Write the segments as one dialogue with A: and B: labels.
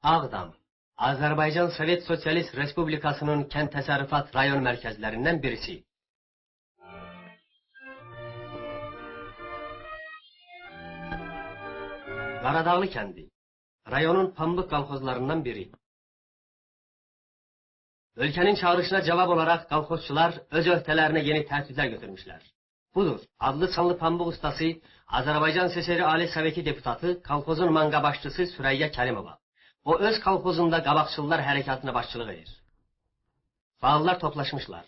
A: Ağdam, Azərbaycan Sovet Sosyalist Respublikasının kənd təsərrüfat rayon mərkəzlərindən birisi. Qaradağlı kəndi, rayonun pambıq qalxozlarından biri. Ölkənin çağrışına cavab olaraq qalxozçular öz öhdələrinə yeni tərtiblər götürmüşlər. Budur, adlı sanlı pambıq ustası, Azərbaycan SSR Ali Soveti deputatı, kolxozun manqa başçısı Süreyya Kərimova. O öz kolxozunda qabaqçılılar hərəkatına başçılıq edir. Faallar toplaşmışlar.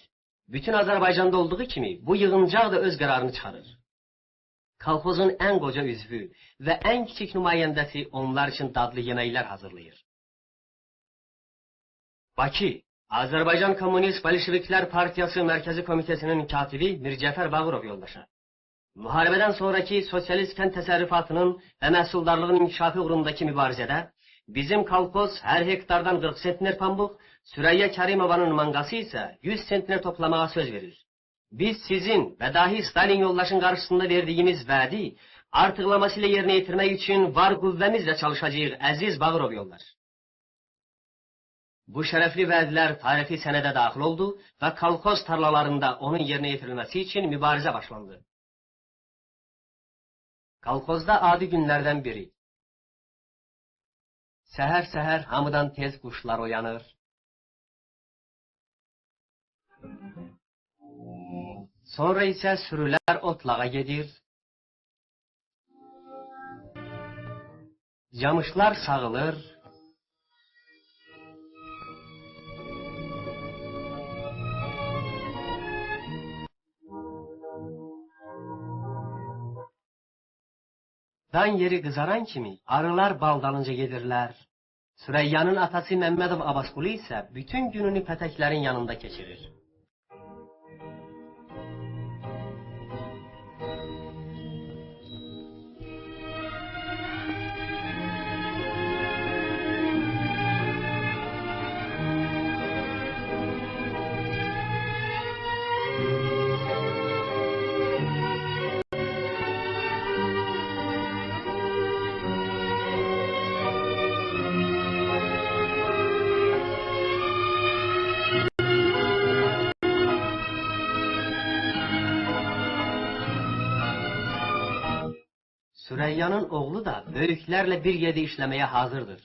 A: Bütün Azərbaycanda olduğu kimi bu yığıncaq da öz qərarını çıxarır. Kolxozun ən qoca üzvü və ən kiçik nümayəndəsi onlar üçün dadlı yeməklər hazırlayır. Bakı, Azərbaycan Komünist Bolşeviklər Partiyası Mərkəzi Komitəsinin katibi Mircəfər Bağırov yoldaşı. Müharibədən sonraki sosialist kənd təsərrüfatının və məhsuldarlığın inkişafı uğrundakı mübarizədə bizim kolxoz hər hektardan 40 sentner pambıq, Süreyya Kərimovanın manqası isə 100 sentner toplamağa söz verir. Biz sizin və dahi Stalin yoldaşın qarşısında verdiyimiz vədi artıqlaması ilə yerinə yetirmək üçün var qüvvəmizlə çalışacağıq əziz Bağırov yoldaş. Bu şərəfli vədlər tarixi sənədə daxil oldu və kolxoz tarlalarında onun yerinə yetirilməsi üçün mübarizə başlandı. Kolxozda adi günlərdən biri. Səhər-səhər hamıdan tez quşlar oyanır. Sonra isə sürülər otlağa gedir. Camışlar sağılır. Dan yeri qızaran kimi arılar bal dalınca gedirlər. Süreyyanın atası Məmmədov Abbasqulu isə bütün gününü pətəklərin yanında keçirir. Süreyyanın oğlu da böyüklərlə bir yerdə işləməyə hazırdır.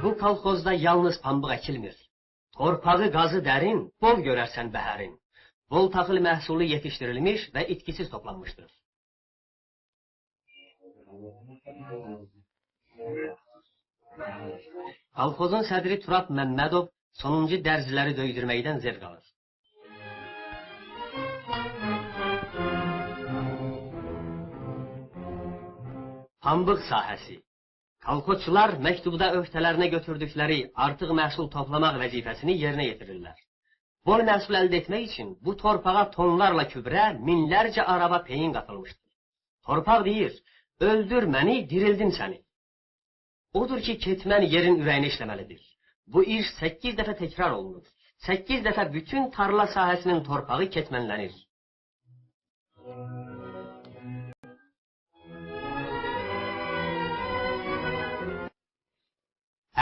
A: Bu kolxozda yalnız pambıq əkilmir. Torpağı qazı dərin, bol görərsən bəhərin. Bol taxıl məhsulu yetişdirilmiş və itkisiz toplanmışdır. Kolxozun sədri Turab Məmmədov sonuncu dərziləri döydürməkdən zevq alır. Pambıq sahəsi. Kolxozçular məktubda öhdələrinə götürdükləri artıq məhsul toplamaq vəzifəsini yerinə yetirirlər. Bol məhsul əldə etmək üçün bu torpağa tonlarla kübrə, minlərcə araba peyin qatılmışdır. Torpaq deyir, öldür məni, dirildim səni. Odur ki ketmən yerin ürəyini işləməlidir. Bu iş 8 dəfə təkrar olunur. 8 dəfə bütün tarla sahəsinin torpağı ketmənlənir.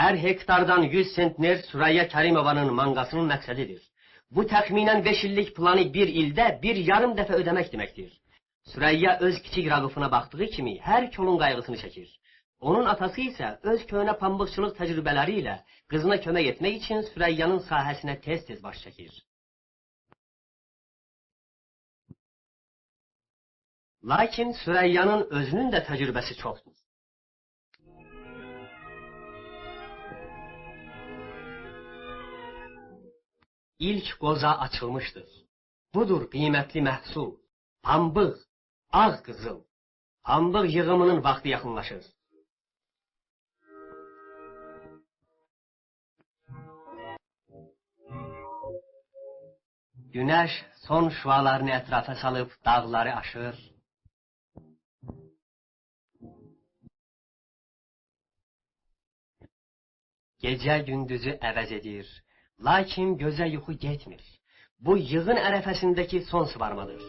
A: Hər hektardan 100 sentner Süreyya Kərimovanın manqasının məqsədidir. Bu təxminən 5 illik planı bir ildə bir yarım dəfə ödəmək deməkdir. Süreyya öz kiçik Raqıfına baxdığı kimi hər kolun qayğısını çəkir. Onun atası isə öz köhnə pambıqçılıq təcrübələri ilə qızına kömək etmək üçün Süreyyanın sahəsinə tez-tez baş çəkir. Lakin Süreyyanın özünün də təcrübəsi çoxdur. İlk qoza açılmışdır. Budur qiymətli məhsul, pambıq, ağ qızıl. Pambıq yığımının vaxtı yaxınlaşır. Günəş son şüalarını ətrafa salıb dağları aşır. Gecə gündüzü əvəz edir. Lakin gözə yuxu getmir. Bu yığın ərəfəsindəki son sıvarmadır.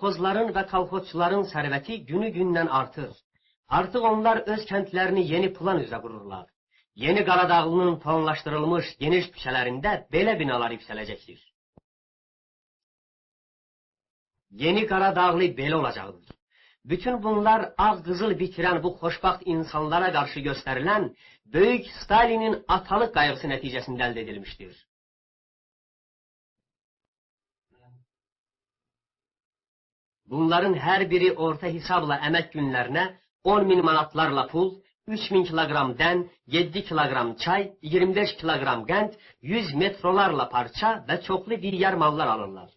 A: Kolxozların və kolxozçuların sərvəti günü-gündən artır. Artıq onlar öz kəndlərini yeni plan üzrə qururlar. Yeni Qaradağlının planlaşdırılmış geniş küçələrində belə binalar yüksələcəkdir. Yeni Qaradağlı belə olacaqdır. Bütün bunlar ağ qızıl bitirən bu xoşbaxt insanlara qarşı göstərilən böyük Stalinin atalıq qayğısı nəticəsində əldə edilmişdir. Bunların hər biri orta hesabla əmək günlərinə 10.000 manatlarla pul, 3.000 kilogram dən, 7 kilogram çay, 25 kilogram qənd, 100 metrolarla parça və çoxlu digər mallar alırlar.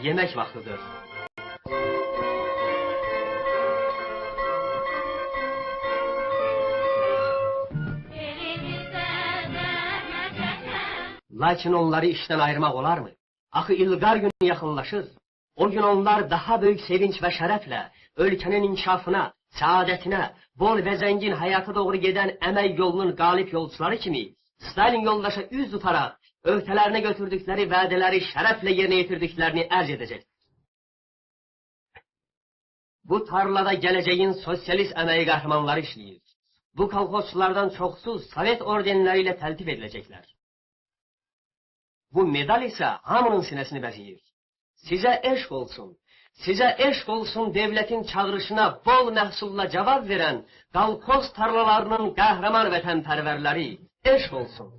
A: Yemək vaxtıdır. Lakin onları işdən ayırmaq olarmı? Axı İlqar günü yaxınlaşır. O gün onlar daha böyük sevinç və şərəflə ölkənin inkişafına, səadətinə, bol və zəngin həyata doğru gedən əmək yolunun qalib yolçuları kimi Stalin yoldaşa üz tutaraq öhdələrinə götürdükləri vədələri şərəflə yerinə yetirdiklərini ərz edəcək. Bu tarlada gələcəyin sosialist əməyi qəhrəmanları işləyir. Bu kolxozçulardan çoxsu Sovet ordenləri ilə təltif ediləcəklər. Bu medal isə hamının sinəsini bəzəyir. Sizə eşq olsun. Sizə eşq olsun devlətin çağırışına bol məhsulla cavab verən kolxoz tarlalarının qəhrəman vətənpərvərləri. Eşq olsun.